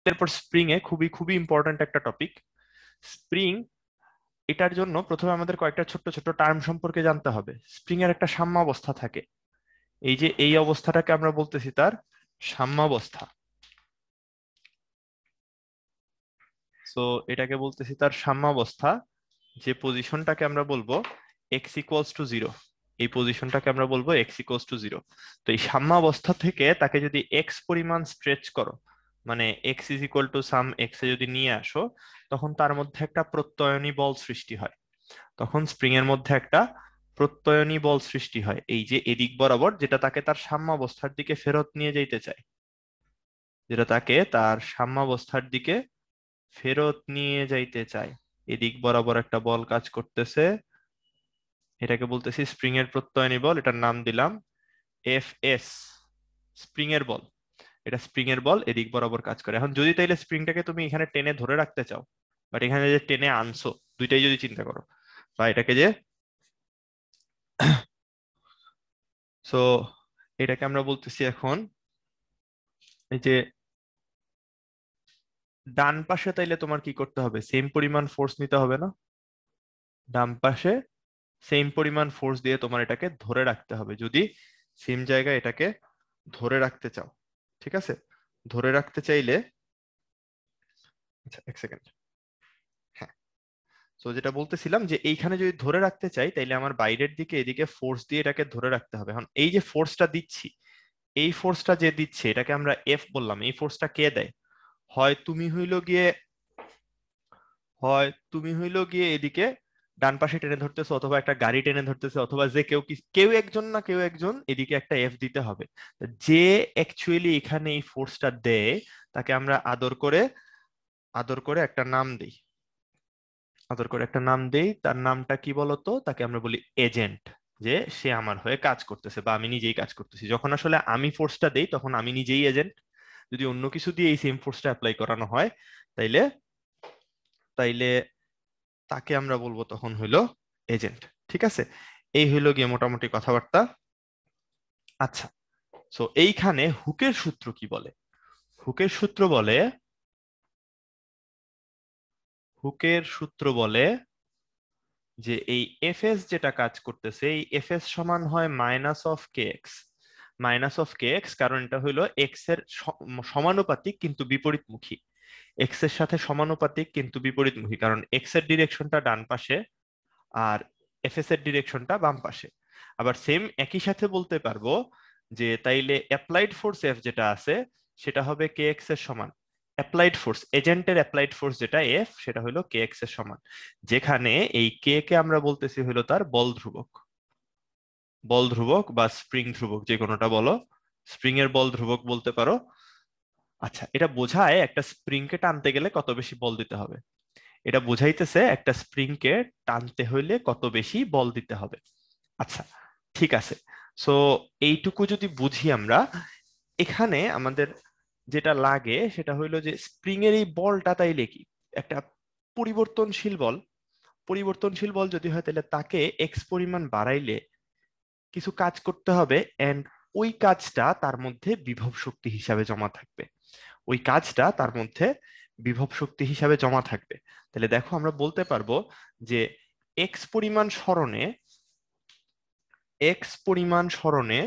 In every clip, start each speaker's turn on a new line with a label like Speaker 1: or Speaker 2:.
Speaker 1: এরপর স্প্রিং এ খুবই খুবই ইম্পর্ট্যান্ট একটা টপিক স্প্রিং। এটার জন্য প্রথমে আমাদের কয়েকটা ছোট্ট ছোট্ট টার্ম সম্পর্কে জানতে হবে। স্প্রিং এর একটা সাম্যাবস্থা থাকে, এই যে এই অবস্থাটাকে আমরা বলতেছি তার সাম্যাবস্থা। সো এটাকে বলতেছি তার সাম্যাবস্থা। যে পজিশনটাকে আমরা বলবো এক্স ইকুয়ালস টু জিরো, এই পজিশনটাকে আমরা বলবো এক্স ইকুয়ালস টু জিরো। তো এই সাম্যাবস্থা থেকে তাকে যদি এক্স পরিমাণ স্ট্রেচ করো, মানে X is equal to some X A যদি নিয়ে আসো, তখন তার মধ্যে একটা প্রত্যয়নী বল সৃষ্টি হয়। তখন স্প্রিং এর মধ্যে একটা প্রত্যয়নী বল সৃষ্টি হয়, এই যে এদিক বরাবর, যেটা তাকে তার সাম্যাবস্থার দিকে ফেরত নিয়ে যাইতে চায়, যেটা তাকে তার সাম্যাবস্থার দিকে ফেরত নিয়ে যাইতে চায়। এদিক বরাবর একটা বল কাজ করতেছে, এটাকে বলতেছি স্প্রিং এর প্রত্যয়নী বল, এটার নাম দিলাম এফ এস। স্প্রিং এর বল, এটা স্প্রিং এর বল এদিক বরাবর কাজ করে। এখন যদি তাইলে স্প্রিংটাকে তুমি এখানে টেনে ধরে রাখতে চাও, বাট এখানে যে টেনে আনছো, দুইটাই যদি চিন্তা করো, বা এটাকে যে সো এটাকে আমরা বলতেছি এখন এই যে ডান পাশে, তাইলে তোমার কি করতে হবে, সেম পরিমাণ ফোর্স নিতে হবে না? ডান পাশে সেম পরিমাণ ফোর্স দিয়ে তোমার এটাকে ধরে রাখতে হবে, যদি সেম জায়গায় এটাকে ধরে রাখতে চাও। ঠিক আছে, ধরে রাখতে চাইলে, আচ্ছা এক সেকেন্ড, হ্যাঁ। তো যেটা বলতেছিলাম যে এইখানে যদি ধরে রাখতে চাই, তাইলে আমার বাইরের দিকে এদিকে ফোর্স দিয়ে এটাকে ধরে রাখতে হবে। এখন এই যে ফোর্সটা দিচ্ছি, এই ফোর্সটা যে দিচ্ছে, এটাকে আমরা এফ বললাম, এই ফোর্সটা কে দেয়? হয় তুমি হইলো গিয়ে, হয় তুমি হইলো গিয়ে এদিকে ডান পাশে টেনে ধরতেছো, অথবা একটা গাড়ি টেনে ধরতেছে, অথবা যে কেউ কেউ একজন না কেউ একজন এদিকে একটা এফ দিতে হবে। তো যে অ্যাকচুয়ালি এখানে এই ফোর্সটা দেয়, তাকে আমরা আদর করে একটা নাম দিই, আদর করে একটা নাম দেই। তার নামটা কি বলতো? তাকে আমরা বলি এজেন্ট। যে সে আমার হয়ে কাজ করতেছে, বা আমি নিজেই কাজ করতেছি। যখন আসলে আমি ফোর্সটা দেই, তখন আমি নিজেই এজেন্ট। যদি অন্য কিছু দিয়ে এই সেম ফোর্সটা অ্যাপ্লাই করানো হয়, তাইলে তাইলে তাকে আমরা বলবো তখন হইলো এজেন্ট। ঠিক আছে, এই হইলো গিয়ে মোটামুটি কথাবার্তা। আচ্ছা, সো এইখানে হুকের সূত্র কি বলে? হুকের সূত্র বলে, হুকের সূত্র বলে যে এই এফএস যেটা কাজ করতেছে, এই এফএস সমান হয় minus of K x. Minus of K x, কারণ এটা হইলো এক্স এর সমানুপাতিক কিন্তু বিপরীতমুখী। এক্স এর সাথে সমানুপাতিক কিন্তু বিপরীতমুখী, কারণ এক্স এর ডিরেকশনটা ডান পাশে আর এফএস এর ডিরেকশনটা বাম পাশে। আবার সেম একই সাথে বলতে পারবো যে তাইলে অ্যাপ্লাইড ফোর্স এফ যেটা আছে, সেটা হবে কে এক্স এর সমান। অ্যাপ্লাইড ফোর্স, এজেন্টের অ্যাপ্লাইড ফোর্স যেটা এফ, সেটা হলো কে এক্স এর সমান। যেখানে এই কে কে আমরা বলতেছি হলো তার বল ধ্রুবক। বল ধ্রুবক বা স্প্রিং ধ্রুবক, যে কোনোটা বলো, স্প্রিং এর বল ধ্রুবক বলতে পারো। আচ্ছা, এটা বোঝায় একটা স্প্রিং কে টানতে গেলে কত বেশি বল দিতে হবে। এটা বুঝাইতেছে একটা স্প্রিং কে টানতে হইলে কত বেশি বল দিতে হবে। আচ্ছা, ঠিক আছে। সো এইটুকু যদি বুঝি আমরা, এখানে আমাদের যেটা লাগে সেটা হইলো যে স্প্রিং এর এই বলটা তাইলে কি একটা পরিবর্তনশীল বল। পরিবর্তনশীল বল যদি হয়, তাহলে তাকে এক্স পরিমাণ বাড়াইলে কিছু কাজ করতে হবে, এন্ড ওই কাজটা তার মধ্যে বিভব শক্তি হিসাবে জমা থাকবে। ওই কাজটা তার মধ্যে বিভব শক্তি হিসাবে জমা থাকবে। তাহলে দেখো, আমরা বলতে পারবো যে এক্স পরিমাণ সরণে, এক্স পরিমাণ সরণে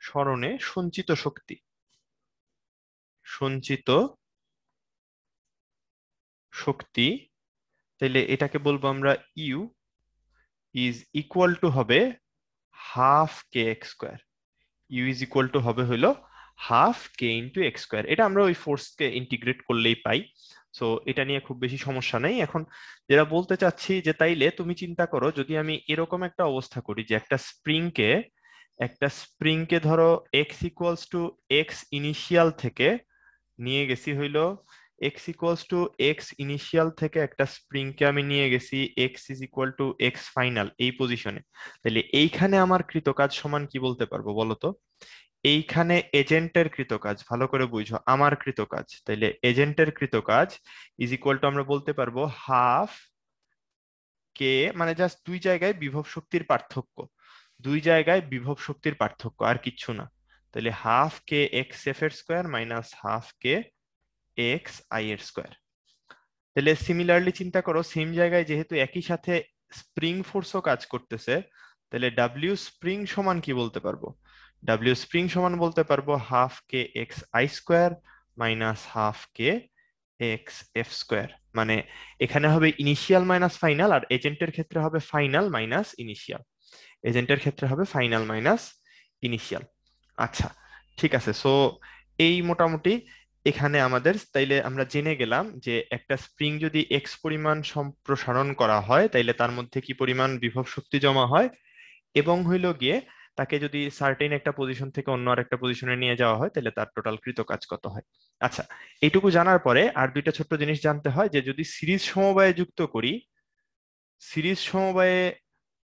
Speaker 1: সরণে সঞ্চিত শক্তি, সঞ্চিত শক্তি, তাহলে এটাকে বলবো আমরা ইউ ইজ ইকুয়াল টু হবে half K X square. U is equal to হবে হইলো half K into X square. এটা আমরা ওই ফোর্সকে ইন্টিগ্রেট করলেই পাই। সো এটা নিয়ে খুব বেশি সমস্যা নেই। এখন যেটা বলতে চাচ্ছি, যে তাইলে তুমি চিন্তা করো, যদি আমি এরকম একটা অবস্থা করি যে একটা স্প্রিং কে ধরো x equals to x initial থেকে নিয়ে গেছি হইলো, x equals to x initial থেকে একটা স্প্রিং কে আমি নিয়ে গেছি x is equal two x final এই পজিশনে। তাহলে এইখানে আমার কৃতকাজ সমান কি বলতে পারবো বলো তো? এইখানে এজেন্টের কৃতকাজ, ভালো করে বুঝো, আমার কৃতকাজ, তাইলে এজেন্টের কৃতকাজ ইজ ইকুয়াল টু আমরা বলতে পারবো হাফ কে, মানে জাস্ট দুই জায়গায় বিভব শক্তির পার্থক্য, দুই জায়গায় বিভব শক্তির পার্থক্য, আর কিচ্ছু না। তাহলে হাফ কে এক্স এফ এর square minus half K x I এর স্কোয়ার। তাহলে সিমিলারলি চিন্তা করো, সেম জায়গায় যেহেতু একই সাথে স্প্রিং ফোর্সও কাজ করতেছে, তাহলে ডাব্লিউ স্প্রিং সমান কি বলতে পারবো? ডাব্লিউ স্প্রিং সমান বলতে পারবো half K x I square minus half K x F square. মানে এখানে হবে ইনিশিয়াল মাইনাস ফাইনাল, আর এজেন্টের ক্ষেত্রে হবে ফাইনাল মাইনাস ইনিশিয়াল। এজেন্টের ক্ষেত্রে হবে ফাইনাল মাইনাস ইনিশিয়াল। আচ্ছা, ঠিক আছে। সো এই মোটামুটি এখানে আমাদের, তাইলে আমরা জেনে গেলাম যে একটা স্প্রিং যদি এক্স পরিমাণ সম্প্রসারণ করা হয় তাইলে তার মধ্যে কি পরিমাণ বিভব শক্তি জমা হয়, এবং হইল গিয়ে তাকে যদি সার্টেন একটা পজিশন থেকে অন্য আরেকটা পজিশনে নিয়ে যাওয়া হয় তাহলে তার টোটাল কৃত কাজ কত হয়। আচ্ছা, এইটুকু জানার পরে আর দুইটা ছোট্ট জিনিস জানতে হয়, যে যদি সিরিজ সমবায়ে যুক্ত করি, সিরিজ সমবায়ে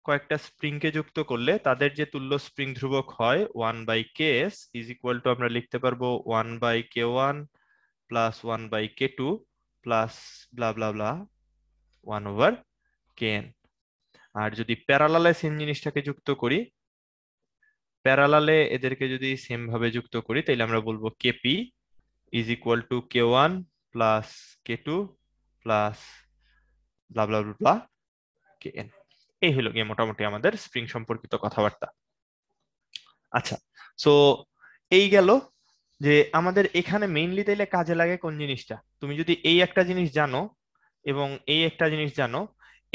Speaker 1: কয়েকটা স্প্রিং কে যুক্ত করলে তাদের যে তুল্য স্প্রিং ধ্রুবক হয় 1/ks ইজ ইকুয়াল টু আমরা লিখতে পারবো 1/k1 প্লাস 1/k2 প্লাস ব্লা ব্লা ব্লা 1/kn। আর যদি প্যারালালে সেম জিনিসটাকে যুক্ত করি, প্যারালালে এদেরকে যদি সেম ভাবে যুক্ত করি তাহলে আমরা বলবো KP is equal two k1 plus k2 plus blah blah blah kn। এই হলো গিয়ে মোটামুটি আমাদের স্প্রিং সম্পর্কিত কথাবার্তা। আচ্ছা, সো এই গেল যে আমাদের এখানে মেইনলি তাইলে কাজে লাগে কোন জিনিসটা। তুমি যদি এই একটা জিনিস জানো এবং এই একটা জিনিস জানো,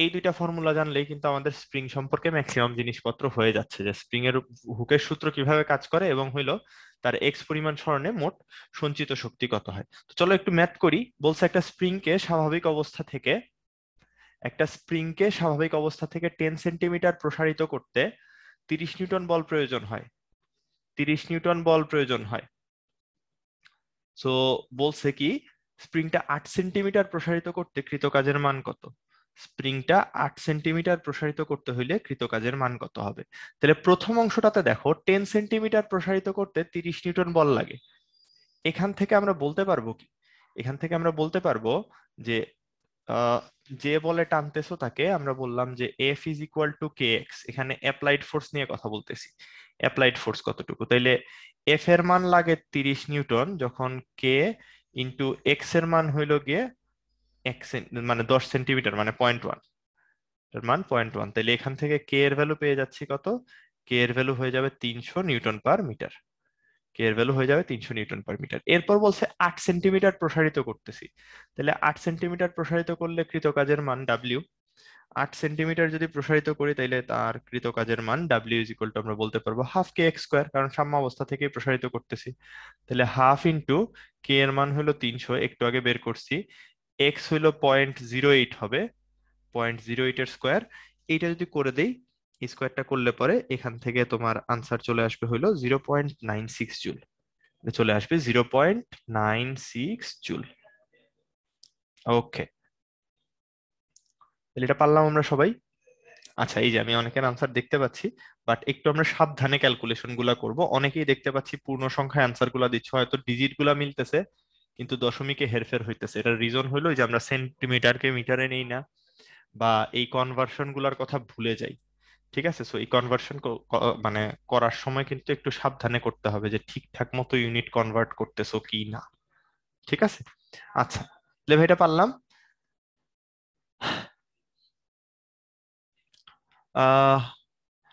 Speaker 1: এই দুইটা ফর্মুলা জানলেই কিন্তু আমাদের স্প্রিং সম্পর্কে ম্যাক্সিমাম জিনিসপত্র হয়ে যাচ্ছে, যে স্প্রিং এর হুকের সূত্র কিভাবে কাজ করে এবং হইলো তার এক্স পরিমাণ সরণে মোট সঞ্চিত শক্তি কত হয়। তো চলো একটু ম্যাথ করি। বলছে একটা স্প্রিং কে স্বাভাবিক অবস্থা থেকে 10 সেন্টিমিটার প্রসারিত করতে 30 নিউটন বল প্রয়োজন হয়। 30 নিউটন বল প্রয়োজন হয়। সো বলছে কি স্প্রিংটা 8 সেন্টিমিটার প্রসারিত করতে কৃত কাজের মান কত। স্প্রিংটা 8 সেন্টিমিটার প্রসারিত করতে হইলে কৃত কাজের মান কত হবে। তাহলে প্রথম অংশটাতে দেখো 10 সেন্টিমিটার প্রসারিত করতে 30 নিউটন বল লাগে। এখান থেকে আমরা বলতে পারবো কি, এখান থেকে আমরা বলতে পারবো যে আহ, যে বলে টানতেছো তাকে আমরা বললাম যে F is equal two K x. এখানে অ্যাপ্লাইড ফোর্স নিয়ে কথা বলতেছি। অ্যাপ্লাইড ফোর্স কতটুকু, তাইলে এফ এর মান লাগে 30 নিউটন, যখন কে ইন্টু এক্স এর মান হইল গিয়ে মানে 10 সেন্টিমিটার মানে 0.1, এর মান 0.1। তাইলে এখান থেকে কে এর ভ্যালু পেয়ে যাচ্ছি কত, কে এর ভ্যালু হয়ে যাবে 300 নিউটন পার মিটার। কে এর ভ্যালু হয়ে যাবে 300 নিউটন পার মিটার। এরপর বলছে 8 সেন্টিমিটার প্রসারিত করতেছি, তাহলে 8 সেন্টিমিটার প্রসারিত করলে কৃত কাজের মান ডাব্লিউ। 8 সেন্টিমিটার যদি প্রসারিত করি তাইলে তার কৃত কাজের মান ডাব্লিউ ইজ ইকুয়াল টু আমরা বলতে পারবো হাফ কে এক্স স্কোয়ার, কারণ সাম্য অবস্থা থেকে প্রসারিত করতেছি। তাহলে হাফ ইন্টু কে এর মান হলো 300, একটু আগে বের করছি। এক্স হইলো 0.08 হবে, 0.08 এর স্কোয়ার। এইটা যদি করে দেই, স্কোয়ারটা করলে পরে এখান থেকে তোমার আনসার চলে আসবে হইলো 0.96 জুল। চলে আসবে 0.96 জুল। ওকে, তাহলে এটা পারলাম আমরা সবাই। আচ্ছা, এই যে আমি অনেকের আনসার দেখতে পাচ্ছি, বাট একটু আমরা সাবধানে ক্যালকুলেশন গুলা করবো। অনেকেই দেখতে পাচ্ছি পূর্ণ সংখ্যায় আনসার গুলা দিচ্ছে, হয়তো ডিজিট গুলা মিলতেছে কিন্তু দশমিকে হেরফের হইতেছে। এটার রিজন হলো যে আমরা সেন্টিমিটারকে মিটারে নেই না, বা এই কনভার্সন গুলার কথা ভুলে যাই। ঠিক আছে, সো এই কনভার্সন মানে করার সময় কিন্তু একটু সাবধানে করতে হবে যে ঠিকঠাক মতো ইউনিট কনভার্ট করতেছো কি না। ঠিক আছে, আচ্ছা, তাহলে ভাই এটা পারলাম। আহ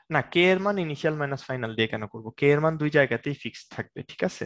Speaker 1: না, কে এর মান ইনিশিয়াল মাইনাস ফাইনাল দিয়ে কেন করবো? কে এর মান দুই জায়গাতেই ফিক্সড থাকবে, ঠিক আছে।